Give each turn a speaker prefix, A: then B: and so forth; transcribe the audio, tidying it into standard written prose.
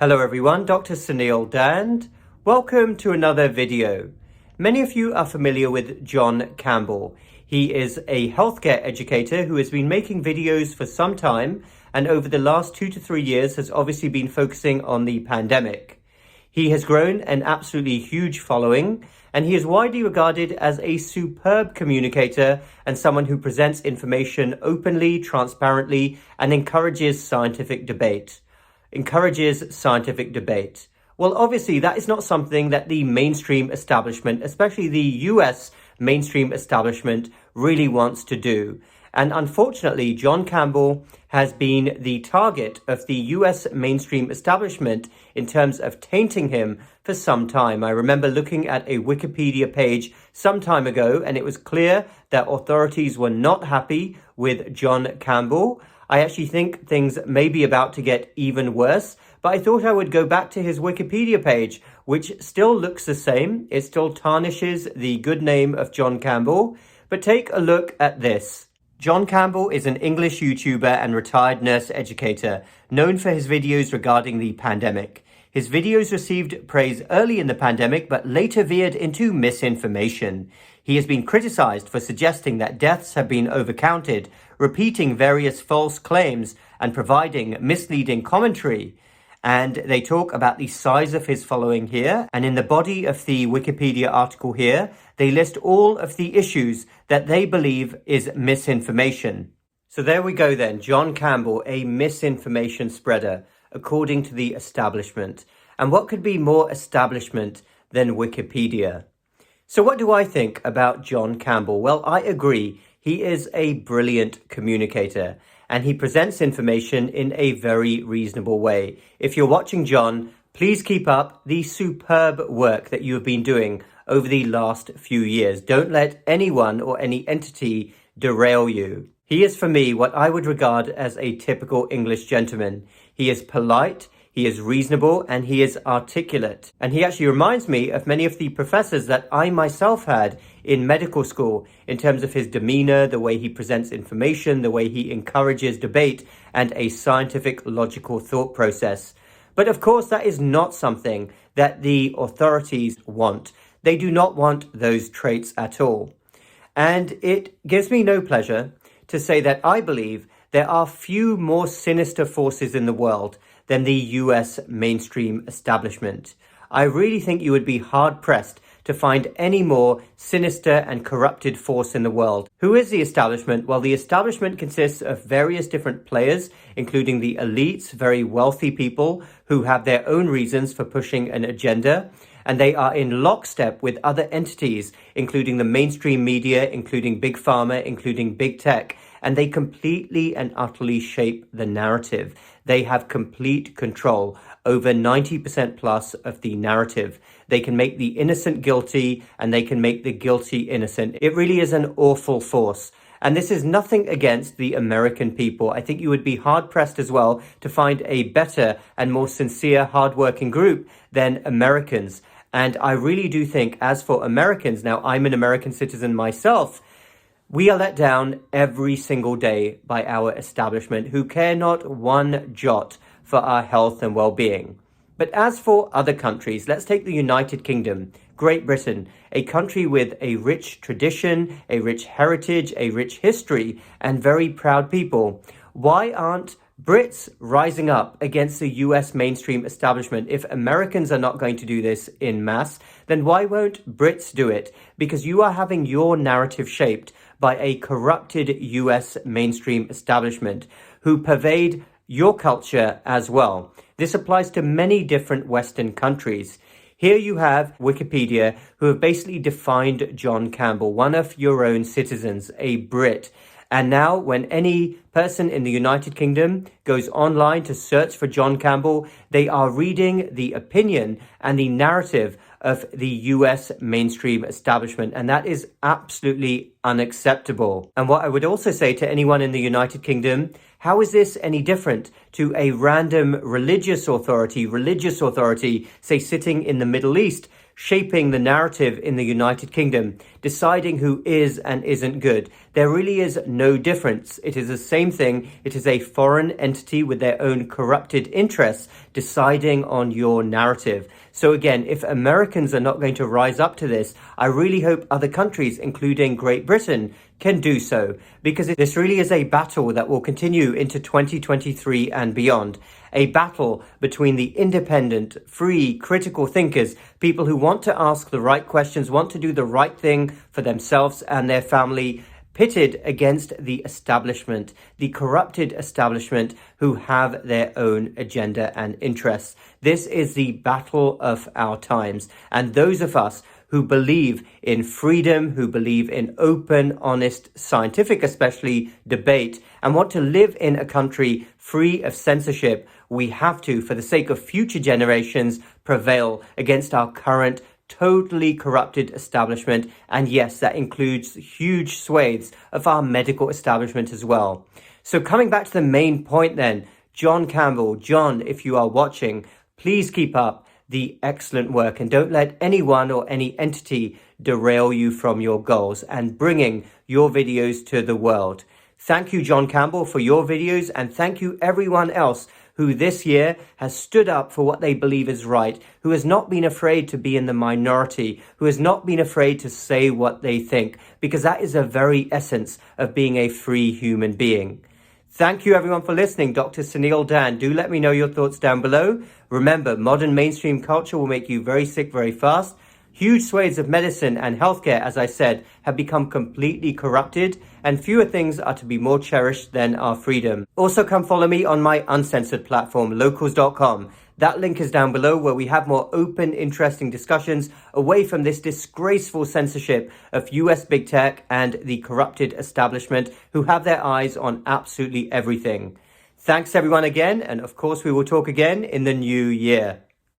A: Hello everyone, Dr. Suneel Dhand. Welcome to another video. Many of you are familiar with John Campbell. He is a healthcare educator who has been making videos for some time and over the last 2 to 3 years has obviously been focusing on the pandemic. He has grown an absolutely huge following and he is widely regarded as a superb communicator and someone who presents information openly, transparently, and encourages scientific debate. Well, obviously, that is not something that the mainstream establishment, especially the US mainstream establishment, really wants to do. And unfortunately, John Campbell has been the target of the US mainstream establishment in terms of tainting him for some time. I remember looking at a Wikipedia page some time ago, and it was clear that authorities were not happy with John Campbell. I actually think things may be about to get even worse, but I thought I would go back to his Wikipedia page, which still looks the same. It still tarnishes the good name of John Campbell. But take a look at this. John Campbell is an English YouTuber and retired nurse educator, known for his videos regarding the pandemic. His videos received praise early in the pandemic, but later veered into misinformation. He has been criticized for suggesting that deaths have been overcounted, repeating various false claims, and providing misleading commentary. And they talk about the size of his following here. And in the body of the Wikipedia article here, they list all of the issues that they believe is misinformation. So there we go then, John Campbell, a misinformation spreader, according to the establishment. And what could be more establishment than Wikipedia? So what do I think about John Campbell? Well, I agree. He is a brilliant communicator and he presents information in a very reasonable way. If you're watching John, please keep up the superb work that you have been doing over the last few years. Don't let anyone or any entity derail you. He is, for me, what I would regard as a typical English gentleman. He is polite, he is reasonable, and he is articulate. And he actually reminds me of many of the professors that I myself had in medical school in terms of his demeanor, the way he presents information, the way he encourages debate, and a scientific, logical thought process. But of course, that is not something that the authorities want. They do not want those traits at all. And it gives me no pleasure to say that I believe there are few more sinister forces in the world than the US mainstream establishment. I really think you would be hard-pressed to find any more sinister and corrupted force in the world. Who is the establishment? Well, the establishment consists of various different players, including the elites, very wealthy people who have their own reasons for pushing an agenda. And they are in lockstep with other entities, including the mainstream media, including big pharma, including big tech. And they completely and utterly shape the narrative. They have complete control over 90% plus of the narrative. They can make the innocent guilty and they can make the guilty innocent. It really is an awful force. And this is nothing against the American people. I think you would be hard-pressed as well to find a better and more sincere, hard-working group than Americans. And I really do think, as for Americans, now I'm an American citizen myself, we are let down every single day by our establishment who care not one jot for our health and well-being. But as for other countries, let's take the United Kingdom, Great Britain, a country with a rich tradition, a rich heritage, a rich history, and very proud people. Why aren't Brits rising up against the US mainstream establishment? If Americans are not going to do this in mass, then why won't Brits do it? Because you are having your narrative shaped by a corrupted US mainstream establishment who pervade your culture as well. This applies to many different Western countries. Here you have Wikipedia, who have basically defined John Campbell, one of your own citizens, a Brit. And now when any person in the United Kingdom goes online to search for John Campbell, they are reading the opinion and the narrative of the US mainstream establishment, and that is absolutely unacceptable. And what I would also say to anyone in the United Kingdom, how is this any different to a random religious authority, say sitting in the Middle East, shaping the narrative in the United Kingdom, deciding who is and isn't good? There really is no difference. It is the same thing. It is a foreign entity with their own corrupted interests deciding on your narrative. So again, if Americans are not going to rise up to this, I really hope other countries, including Great Britain, can do so, because this really is a battle that will continue into 2023 and beyond. A battle between the independent, free, critical thinkers, people who want to ask the right questions, want to do the right thing for themselves and their family, pitted against the establishment, the corrupted establishment who have their own agenda and interests. This is the battle of our times. And those of us who believe in freedom, who believe in open, honest, scientific, especially, debate, and want to live in a country free of censorship, we have to, for the sake of future generations, prevail against our current totally corrupted establishment. And yes, that includes huge swathes of our medical establishment as well. So coming back to the main point then, John Campbell, John, if you are watching, please keep up the excellent work and don't let anyone or any entity derail you from your goals and bringing your videos to the world. Thank you, John Campbell, for your videos, and thank you everyone else who this year has stood up for what they believe is right, who has not been afraid to be in the minority, who has not been afraid to say what they think, because that is the very essence of being a free human being. Thank you everyone for listening. Dr. Suneel Dhand. Do let me know your thoughts down below. Remember, modern mainstream culture will make you very sick very fast. Huge swathes of medicine and healthcare, as I said, have become completely corrupted, and fewer things are to be more cherished than our freedom. Also, come follow me on my Uncensored platform, locals.com. That link is down below, where we have more open, interesting discussions away from this disgraceful censorship of US big tech and the corrupted establishment who have their eyes on absolutely everything. Thanks everyone again, and of course we will talk again in the new year.